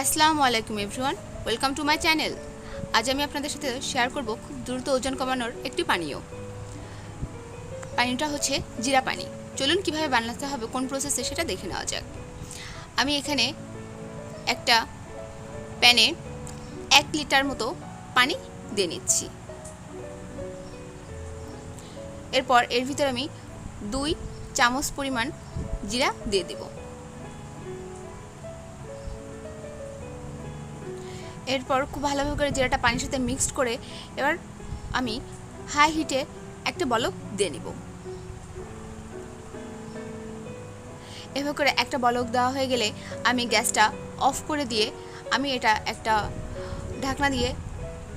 আসসালামু আলাইকুম everyone, welcome to my channel. আজ আমি আপনাদের সাথে শেয়ার করব খুব দ্রুত ওজন কমানোর একটি পানীয়। পানীয়টা হচ্ছে জিরা পানি। চলুন কিভাবে বানাতে হবে, কোন প্রসেসে সেটা দেখে নেওয়া যাক। আমি এখানে একটা প্যানে 1 লিটার মতো পানি দিয়ে নিচ্ছি। এরপর এর ভিতরে আমি 2 চামচ পরিমাণ জিরা দিয়ে দেব। এরপর খুব ভালোভাবে করে জিরাটা পানির সাথে মিক্সড করে এবার আমি হাই হিটে একটা বলক দিয়ে নিব। এভাবে করে একটা বলক দেওয়া হয়ে গেলে আমি গ্যাসটা অফ করে দিয়ে আমি এটা একটা ঢাকনা দিয়ে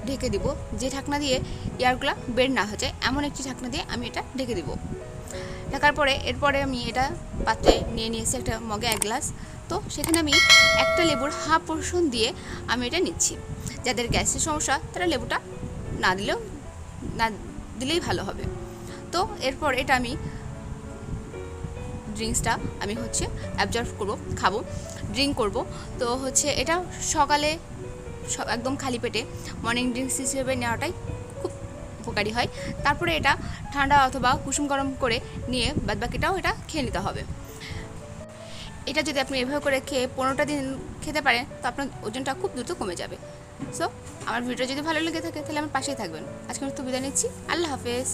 ঢেকে দিব। যে ঢাকনা দিয়ে এয়ারগুলো বের না হয়ে যায় এমন একটি ঢাকনা দিয়ে আমি এটা ঢেকে দিব। ঢাকার পরে এরপরে আমি এটা পাত্রে নিয়ে নিয়েছি, একটা মগে 1 গ্লাস। তো সেখানে আমি একটা লেবুর হাফ পোর্শন দিয়ে আমি এটা নিচ্ছি। যাদের গ্যাসের সমস্যা তারা লেবুটা না দিলেই ভালো হবে। তো এরপর এটা আমি ড্রিঙ্কসটা আমি অ্যাবজর্ব করব, খাবো, ড্রিঙ্ক করব। তো এটা সকালে একদম খালি পেটে মর্নিং ড্রিঙ্কস হিসেবে নেওয়াটাই খুব উপকারী হয়। তারপরে এটা ঠান্ডা অথবা কুসুম গরম করে নিয়ে বাদবাকিটাও এটা খেয়ে নিতে হবে। এটা যদি আপনি এভাবে করে খেয়ে 15টা দিন খেতে পারেন তো আপনার ওজনটা খুব দ্রুত কমে যাবে। সো আমার ভিডিও যদি ভালো লেগে থাকে তাহলে আমার পাশেই থাকবেন। আজকে আমি তো বিদায় নিচ্ছি। আল্লাহ হাফেজ।